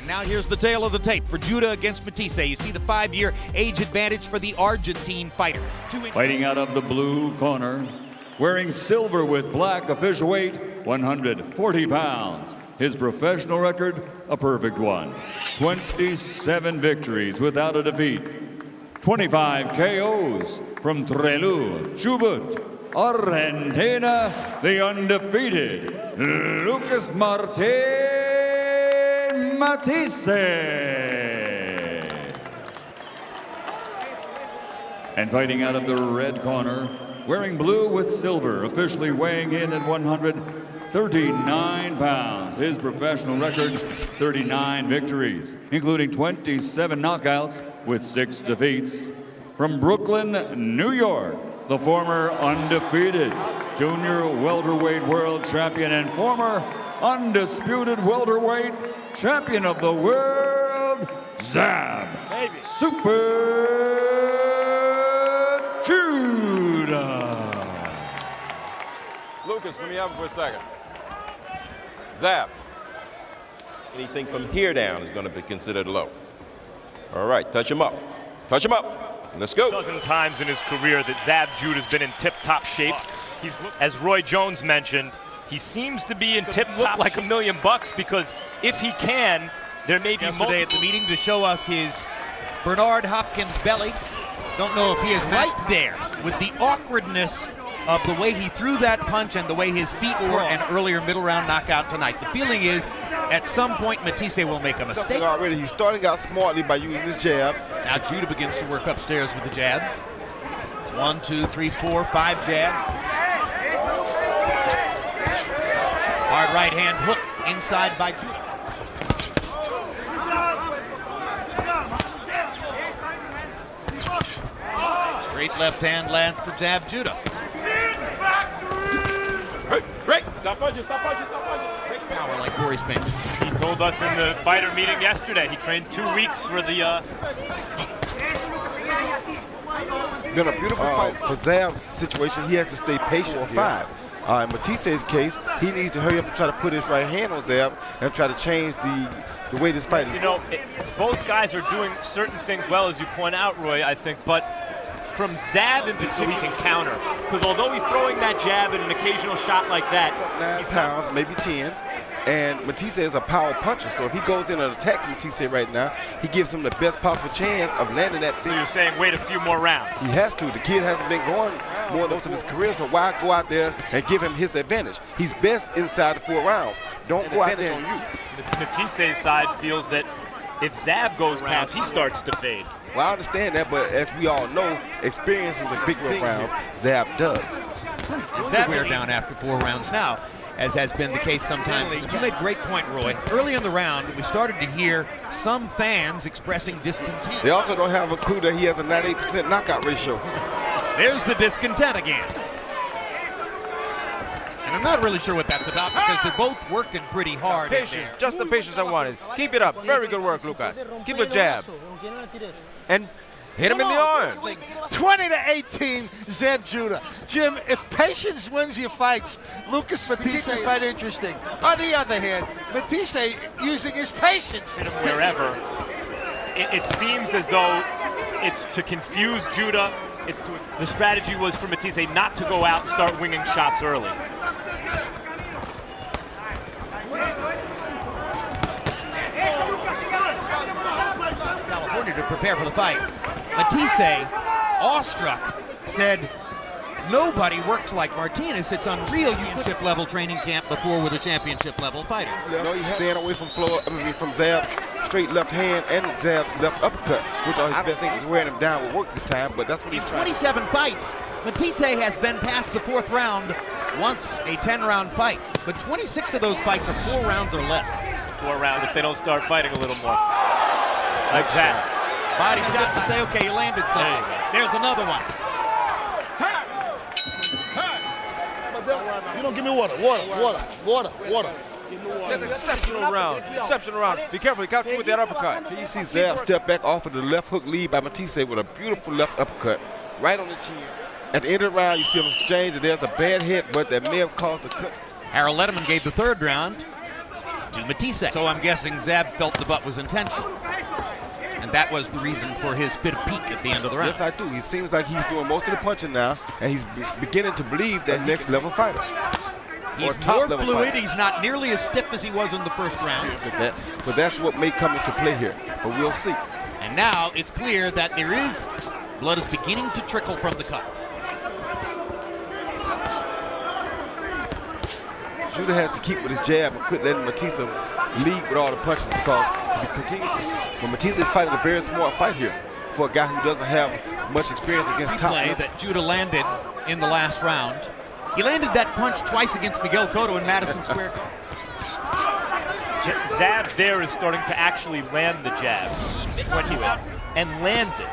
Now here's the tail of the tape for Judah against Matthysse. You see the 5-year age advantage for the Argentine fighter. Fighting out of the blue corner, wearing silver with black, official weight 140 pounds. His professional record, a perfect one. 27 victories without a defeat. 25 KOs from Trelew, Chubut, Argentina, the undefeated Lucas Matthysse. And fighting out of the red corner, wearing blue with silver, officially weighing in at 139 pounds. His professional record, 39 victories, including 27 knockouts with 6 defeats. From Brooklyn, New York, the former undefeated junior welterweight world champion and former undisputed welterweight champion of the world, Zab Super Judah. Lucas, let me have him for a second. Zab, anything from here down is going to be considered low. All right, touch him up. Touch him up. Let's go. A dozen times in his career that Zab Judah has been in tip-top shape. As Roy Jones mentioned, he seems to be in tip-top like $1 million because if he can, there may be yesterday at the meeting to show us his Bernard Hopkins belly. Don't know if he is right there with the awkwardness of the way he threw that punch and the way his feet were an earlier middle round knockout tonight. The feeling is at some point Matthysse will make a mistake. Already, he's starting out smartly by using his jab. Now Judah begins to work upstairs with the jab. 1, 2, 3, 4, 5 jabs. Hard right hand hook inside by Judah. Straight left hand lands for Zab Judah. Stop punching, stop punching, stop punching. Power like Corey Spinks. He told us in the fighter meeting yesterday he trained 2 weeks for the Been a beautiful fight for Zab's situation. He has to stay patient for 5. In Mathisse's case, he needs to hurry up and try to put his right hand on Zab and try to change the way this fight is. You know, both guys are doing certain things well, as you point out, Roy, I think, but from Zab in particular, he can counter. Because although he's throwing that jab and an occasional shot like that, 9 pounds, maybe 10. And Matthysse is a power puncher, so if he goes in and attacks Matthysse right now, he gives him the best possible chance of landing that thing. So you're saying wait a few more rounds? He has to. The kid hasn't been going more most of his career, so why go out there and give him his advantage? He's best inside the 4 rounds. Don't go out there on you. Matthisse's side feels that if Zab goes past, he starts to fade. Well, I understand that, but as we all know, experience is a big rounds. Zab does. Zab wear down after 4 rounds now, as has been the case sometimes. You made a great point, Roy. Early in the round, we started to hear some fans expressing discontent. They also don't have a clue that he has a 98% knockout ratio. There's the discontent again. And I'm not really sure what that's about because they're both working pretty hard. Patience, just the patience I wanted. Keep it up. Very good work, Lucas. Keep a jab. And hit him in the arms. 20-18, Zab Judah. Jim, if patience wins your fights, Lucas Matthysse is quite interesting. On the other hand, Matthysse using his patience. Hit him wherever. It seems as though it's to confuse Judah. The strategy was for Matthysse not to go out and start winging shots early. California to prepare for the fight. Matthysse, awestruck, said, nobody works like Martinez. It's unreal. You could have level training camp before with a championship level fighter. No, he's staying away from from Zab's straight left hand and Zab's left uppercut, which are his best things. He's wearing him down with work this time, but that's what he's trying. 27 fights, Matthysse has been past the 4th round once, a 10-round fight. But 26 of those fights are 4 rounds or less. 4 rounds if they don't start fighting a little more. Like that. Body shot to say, okay, you landed something. There's another one. You don't give me water. It's an exceptional round. Exceptional round. Be careful. He got you with that uppercut. You see Zab step back off of the left hook lead by Matthysse with a beautiful left uppercut right on the chin. At the end of the round, you see them exchange, and there's a bad hit, but that may have caused the cut. Harold Letterman gave the 3rd round to Matthysse. So I'm guessing Zab felt the butt was intentional. And that was the reason for his fit of pique at the end of the round. Yes, I do. He seems like he's doing most of the punching now, and he's beginning to believe that next level fighter. He's more fluid. He's not nearly as stiff as he was in the first round. So that's what may come into play here, but we'll see. And now it's clear that blood is beginning to trickle from the cut. Judah has to keep with his jab and quit letting Matthysse lead with all the punches, because if he continues, but Matthysse is fighting a very smart fight here for a guy who doesn't have much experience against top. Play that Judah landed in the last round. He landed that punch twice against Miguel Cotto in Madison Square Garden. Zab there is starting to actually land the jab and lands it.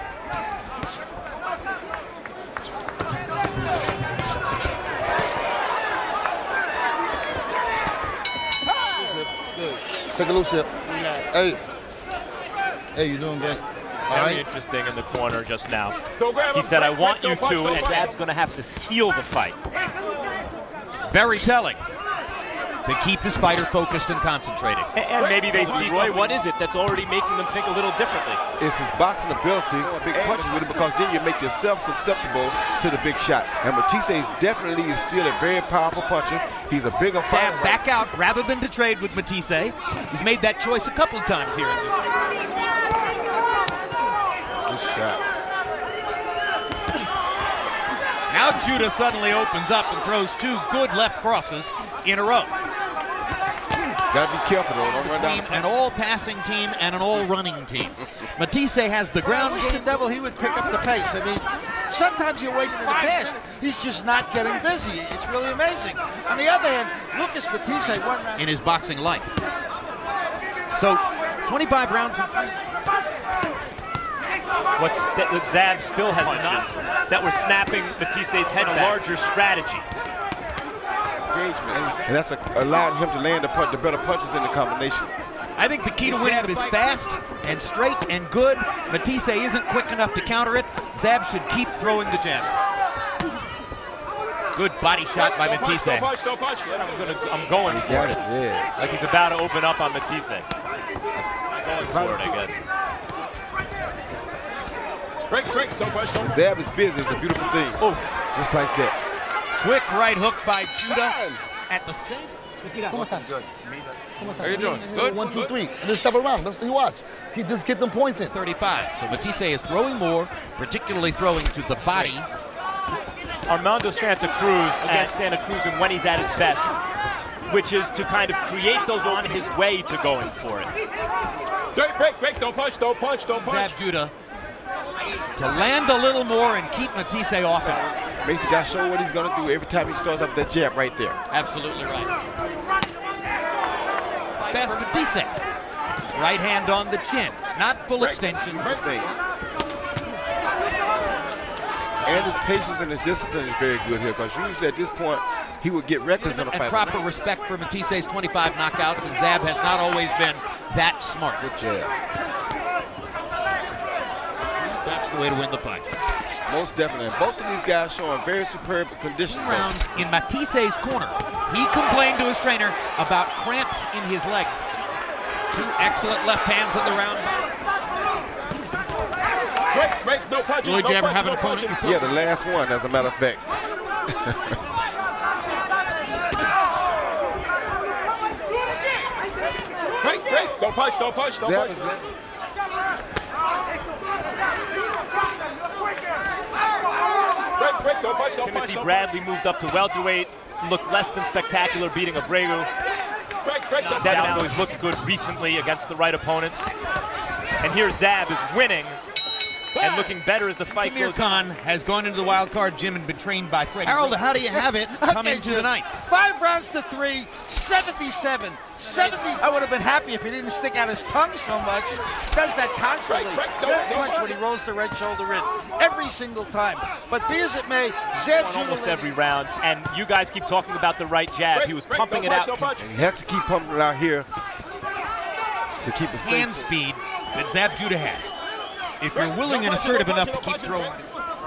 Take a little sip. Hey, you doing great. Very interesting in the corner just now. He said, I want you to, and Zab's going to have to steal the fight. Very telling. To keep his fighter focused and concentrating. And maybe they see, Roy, what is it that's already making them think a little differently? It's his boxing ability, big punches with it, because then you make yourself susceptible to the big shot. And Matthysse is still a very powerful puncher. He's a bigger fighter. Zab back out rather than to trade with Matthysse. He's made that choice a couple of times here in this game. Good shot. Now Judah suddenly opens up and throws two good left crosses in a row. Got to be careful, though. Don't run down. Between an all-passing team and an all-running team. Matthysse has the ground I wish game. the devil he would pick up the pace. I mean, sometimes you're waiting for the pass. He's just not getting busy. It's really amazing. On the other hand, Lucas Matthysse won round in his boxing life. So, 25 rounds and 3. What Zab still has not, that we're snapping Matthyisse's head a larger strategy. And that's allowed him to land the better punches in the combinations. I think the key to winning is fast and straight and good. Matthysse isn't quick enough to counter it. Zab should keep throwing the jab. Good body shot by Matthysse. I'm going for it. Yeah. Like he's about to open up on Matthysse. I'm going for it, I guess. Zab is busy. It's a beautiful thing. Oh, just like that. Quick right hook by Judah at the same. ¿Cómo estás? Good. How you doing? Good. 1, 2, 3. And this step around. That's what you watch. He just get them points in. 35. So Matthysse is throwing more, particularly throwing to the body. Armando Santa Cruz against Santa Cruz and when he's at his best, which is to kind of create those on his way to going for it. Break, don't punch. Zab Judah to land a little more and keep Matthysse off it. Makes the guy show what he's going to do every time he starts up that jab right there. Absolutely right. Best Matthysse. Right hand on the chin. Not full extension. And his patience and his discipline is very good here, because usually at this point he would get reckless in a fight. And proper respect for Matthyisse's 25 knockouts, and Zab has not always been that smart. Good jab. That's the way to win the fight. Most definitely. And both of these guys showing very superb condition. Rounds in Matthyisse's corner. He complained to his trainer about cramps in his legs. Two excellent left hands in the round. Break, no punches. Lloyd, you ever have an opponent? Yeah, the last one, as a matter of fact. Break, don't punch. Timothy Bradley moved up to welterweight, looked less than spectacular beating Abreu. Devin has looked good recently against the right opponents. And here Zab is winning and looking better as the fight Samir goes Khan has gone into the wild card gym and been trained by Freddie. Harold, how do you have it coming to the ninth? 5 rounds to 3, 77. 70. I would have been happy if he didn't stick out his tongue so much. He does that constantly. That punch when he rolls the right shoulder in. Every single time. But be as it may, Zab Judah almost every round. And you guys keep talking about the right jab. He was pumping it out. And he has to keep pumping it out here to keep it safe. Hand speed that Zab Judah has. If you're willing and assertive enough to keep throwing,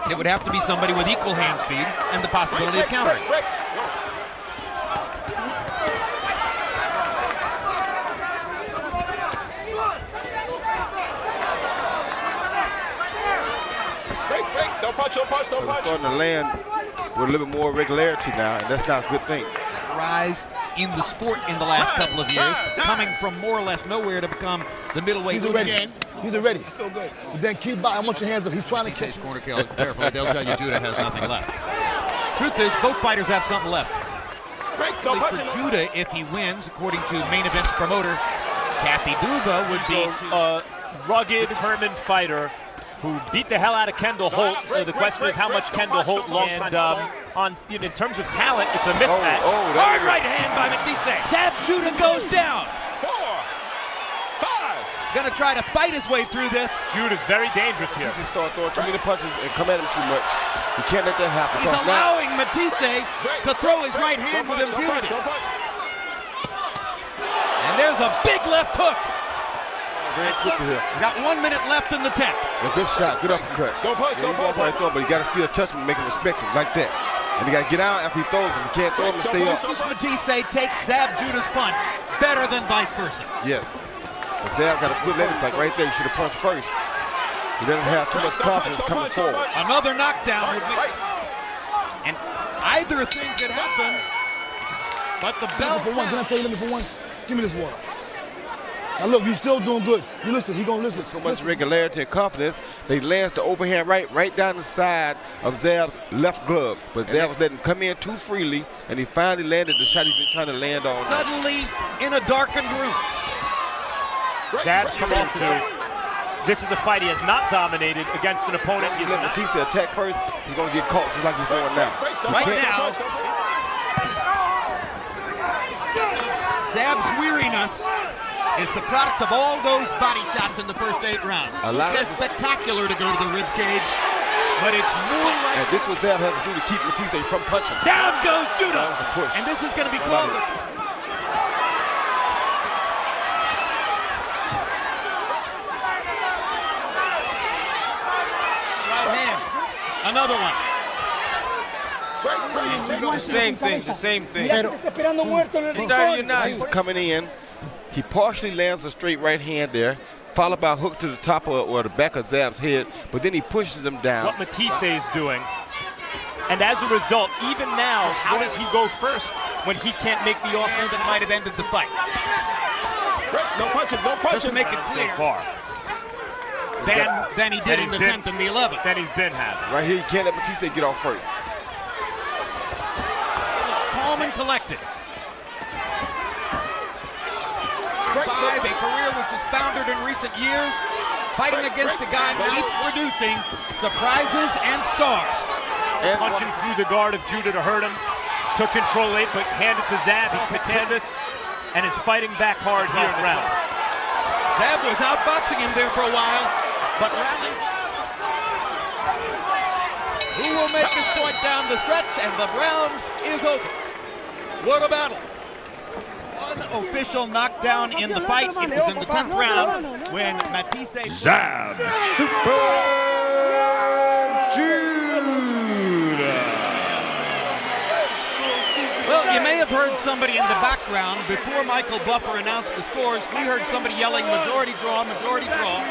it would have to be somebody with equal hand speed and the possibility of countering. starting to land with a little bit more regularity now, and that's not a good thing. Rise in the sport in the last couple of years, coming from more or less nowhere to become the middleweight. He's ready. He's ready. But then keep by. I want your hands up. He's trying to catch. Corner carefully. They'll tell you Judah has nothing left. Truth is, both fighters have something left. For Judah, if he wins, according to main event's promoter, Kathy Duva would be a rugged, determined fighter who beat the hell out of Kendall Holt. The question is how much Kendall Holt lost. And in terms of talent, it's a mismatch. Hard right hand by Matthysse. Zab Judah goes down. 4, 5. Gonna try to fight his way through this. Judah's very dangerous here. Matthysse start throwing too many punches and come at him too much. You can't let that happen. He's allowing Matthysse to throw his right hand with impunity. And there's a big left hook. Very quickly here. Got 1 minute left in the 10th. A good shot, good uppercut. Don't punch, don't punch. Right throw, but you got to still touch him and make him respect him like that. And you got to get out after he throws him. You can't throw him and stay up. Lucas Matthysse takes Zab Judah's punch better than vice versa. Yes. But Zab got a good leg like right there. He should have punched first. He doesn't have too much confidence coming forward. Another knockdown would make, and either thing could happen, but the bell. For one, can I tell you, let me for one? Give me this water. Now look, you still doing good. You listen, he gonna listen. So much regularity and confidence. They lanced the overhand right down the side of Zab's left glove. But Zab was letting him come in too freely, and he finally landed the shot he's been trying to land on. Suddenly in a darkened room. Zab's come off to. This is a fight he has not dominated against an opponent. He let Matthysse attack first. He's going to get caught just like he's doing now. Right now, Zab's weariness is the product of all those body shots in the first 8 rounds. It's spectacular to go to the rib cage, but it's more like... And this is what Zab has to do to keep Matthysse from punching. Down goes Judah! That was a push. And this is going to be called... Another one. The same thing, the same thing. He's coming in. He partially lands a straight right hand there, followed by a hook to the top or the back of Zab's head, but then he pushes him down. What Matthysse is doing. And as a result, even now, how does he go first when he can't make the offense that might have ended the fight? No punching, no punching. Just to make it clear. So far. Than he did in the 10th and the 11th. Then he's been having. Right here, you can't let Matthysse get off first. Looks calm and collected. 5, a career which has foundered in recent years, fighting against a guy who keeps producing surprises and stars. And punching through the guard of Judah to hurt him. Took control late, but handed to Zab. He hit the canvas and is fighting back hard here in the round. Zab was outboxing him there for a while. But rallying. Who will make this point down the stretch? And the round is over. What a battle. One official knockdown in the fight. It was in the 10th round when Matthysse... Zab Super Judah. Well, you may have heard somebody in the background. Before Michael Buffer announced the scores, we heard somebody yelling majority draw, majority draw.